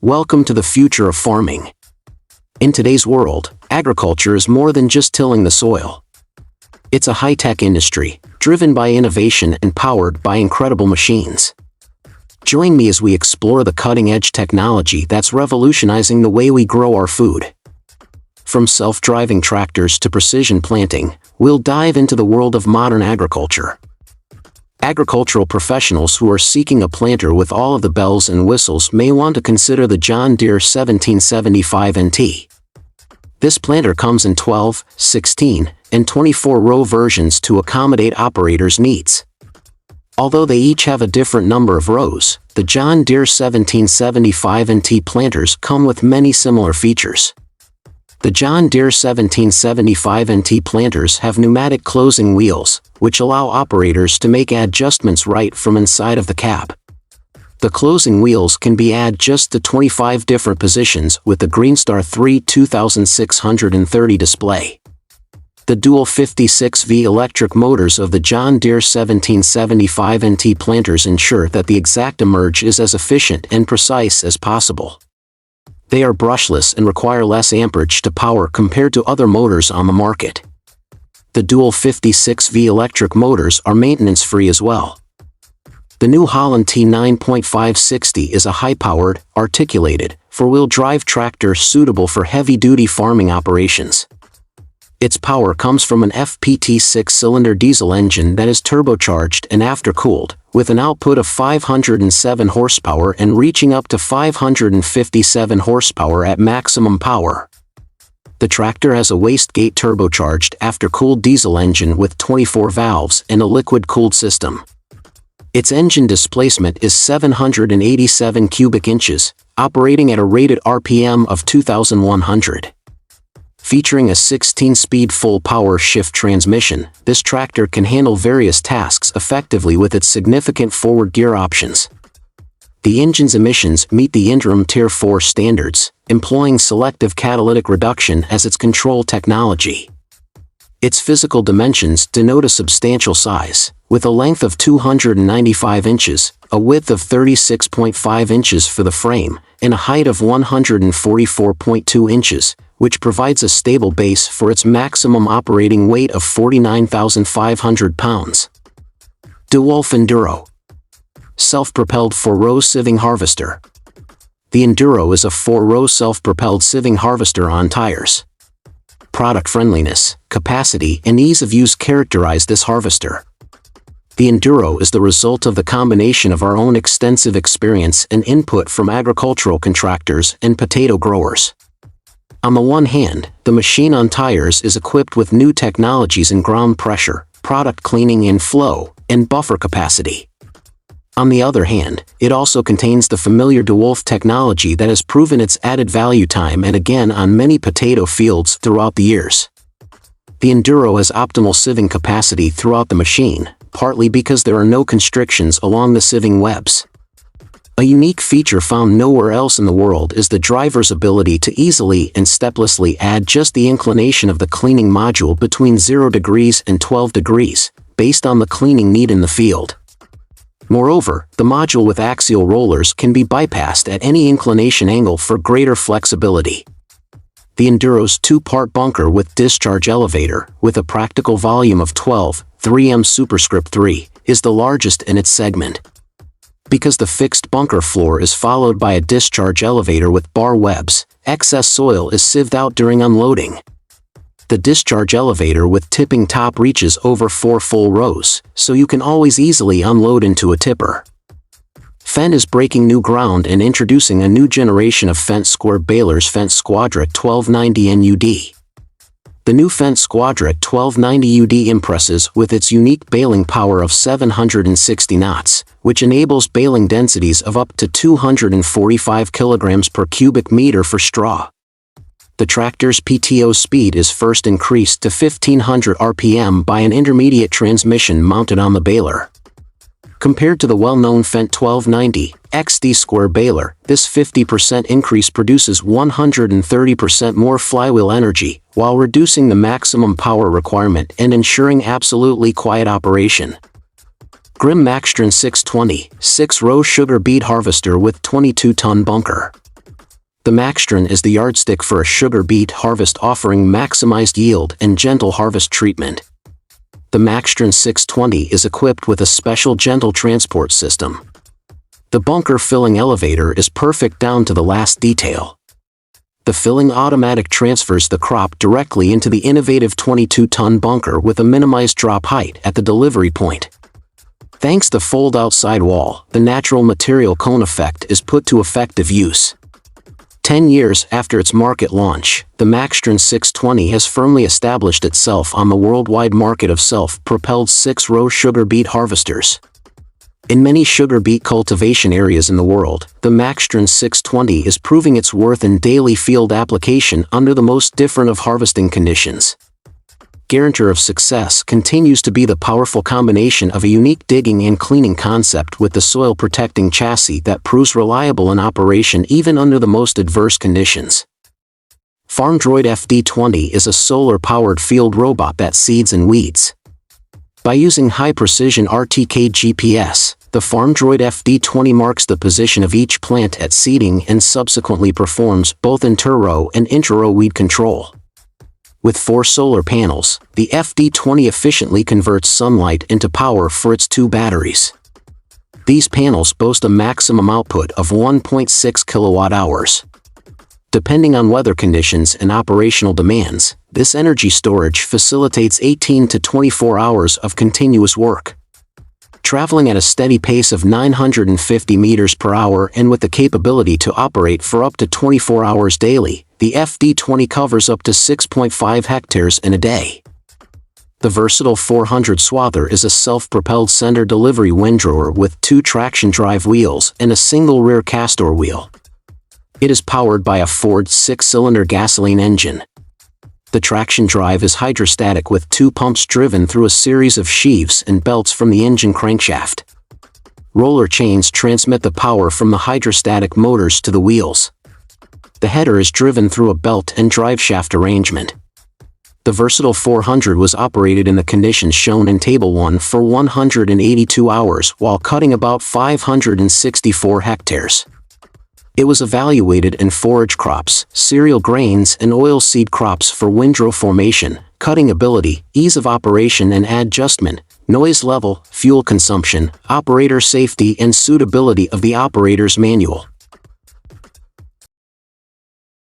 Welcome to the future of farming. In today's world, agriculture is more than just tilling the soil. It's a high-tech industry, driven by innovation and powered by incredible machines. Join me as we explore the cutting-edge technology that's revolutionizing the way we grow our food. From self-driving tractors to precision planting, we'll dive into the world of modern agriculture. Agricultural professionals who are seeking a planter with all of the bells and whistles may want to consider the John Deere 1775 NT. This planter comes in 12, 16, and 24-row versions to accommodate operators' needs. Although they each have a different number of rows, the John Deere 1775 NT planters come with many similar features. The John Deere 1775 NT planters have pneumatic closing wheels, which allow operators to make adjustments right from inside of the cab. The closing wheels can be adjusted to 25 different positions with the Greenstar 3 2630 display. The dual 56V electric motors of the John Deere 1775 NT planters ensure that the exact emerge is as efficient and precise as possible. They are brushless and require less amperage to power compared to other motors on the market. The dual 56V electric motors are maintenance-free as well. The New Holland T9.560 is a high-powered, articulated, four-wheel drive tractor suitable for heavy-duty farming operations. Its power comes from an FPT 6-cylinder diesel engine that is turbocharged and aftercooled, with an output of 507 horsepower and reaching up to 557 horsepower at maximum power. The tractor has a wastegate turbocharged aftercooled diesel engine with 24 valves and a liquid-cooled system. Its engine displacement is 787 cubic inches, operating at a rated RPM of 2,100. Featuring a 16-speed full-power shift transmission, this tractor can handle various tasks effectively with its significant forward gear options. The engine's emissions meet the interim Tier 4 standards, employing selective catalytic reduction as its control technology. Its physical dimensions denote a substantial size, with a length of 295 inches, a width of 36.5 inches for the frame, and a height of 144.2 inches, which provides a stable base for its maximum operating weight of 49,500 pounds. DeWolf Enduro. Self-propelled 4-row sieving harvester. The Enduro is a 4-row self-propelled sieving harvester on tires. Product friendliness, capacity, and ease of use characterize this harvester. The Enduro is the result of the combination of our own extensive experience and input from agricultural contractors and potato growers. On the one hand, the machine on tires is equipped with new technologies in ground pressure, product cleaning and flow, and buffer capacity. On the other hand, it also contains the familiar DeWolf technology that has proven its added value time and again on many potato fields throughout the years. The Enduro has optimal sieving capacity throughout the machine, partly because there are no constrictions along the sieving webs. A unique feature found nowhere else in the world is the driver's ability to easily and steplessly add just the inclination of the cleaning module between 0 degrees and 12 degrees, based on the cleaning need in the field. Moreover, the module with axial rollers can be bypassed at any inclination angle for greater flexibility. The Enduro's 2-part bunker with discharge elevator, with a practical volume of 12, 3m superscript 3, is the largest in its segment. Because the fixed bunker floor is followed by a discharge elevator with bar webs, excess soil is sieved out during unloading. The discharge elevator with tipping top reaches over 4 full rows, so you can always easily unload into a tipper. Fendt is breaking new ground and introducing a new generation of Fendt square balers, Fendt Squadra 1290 NUD. The new Fendt Squadra 1290 UD impresses with its unique baling power of 760 knots, which enables baling densities of up to 245 kilograms per cubic meter for straw. The tractor's PTO speed is first increased to 1500 RPM by an intermediate transmission mounted on the baler. Compared to the well-known Fendt 1290 XD square baler, this 50% increase produces 130% more flywheel energy, while reducing the maximum power requirement and ensuring absolutely quiet operation. Grimm Maxtron 620, 6-row sugar beet harvester with 22-ton bunker. The Maxtron is the yardstick for a sugar beet harvest offering maximized yield and gentle harvest treatment. The Maxtron 620 is equipped with a special gentle transport system. The bunker filling elevator is perfect down to the last detail. The filling automatic transfers the crop directly into the innovative 22-ton bunker with a minimized drop height at the delivery point. Thanks to fold-out sidewall, the natural material cone effect is put to effective use. 10 years after its market launch, the Maxtron 620 has firmly established itself on the worldwide market of self-propelled 6-row sugar beet harvesters. In many sugar beet cultivation areas in the world, the Maxtron 620 is proving its worth in daily field application under the most different of harvesting conditions. Guarantor of success continues to be the powerful combination of a unique digging and cleaning concept with the soil-protecting chassis that proves reliable in operation even under the most adverse conditions. FarmDroid FD20 is a solar-powered field robot that seeds and weeds. By using high-precision RTK GPS, the FarmDroid FD20 marks the position of each plant at seeding and subsequently performs both inter-row and intra-row weed control. With 4 solar panels, the FD20 efficiently converts sunlight into power for its 2 batteries. These panels boast a maximum output of 1.6 kilowatt-hours. Depending on weather conditions and operational demands, this energy storage facilitates 18 to 24 hours of continuous work. Traveling at a steady pace of 950 meters per hour and with the capability to operate for up to 24 hours daily, the FD20 covers up to 6.5 hectares in a day. The versatile 400 swather is a self-propelled center delivery windrower with 2 traction drive wheels and a single rear castor wheel. It is powered by a Ford 6-cylinder gasoline engine. The traction drive is hydrostatic with 2 pumps driven through a series of sheaves and belts from the engine crankshaft. Roller chains transmit the power from the hydrostatic motors to the wheels. The header is driven through a belt and drive shaft arrangement. The versatile 400 was operated in the conditions shown in Table 1 for 182 hours while cutting about 564 hectares. It was evaluated in forage crops, cereal grains and oilseed crops for windrow formation, cutting ability, ease of operation and adjustment, noise level, fuel consumption, operator safety and suitability of the operator's manual.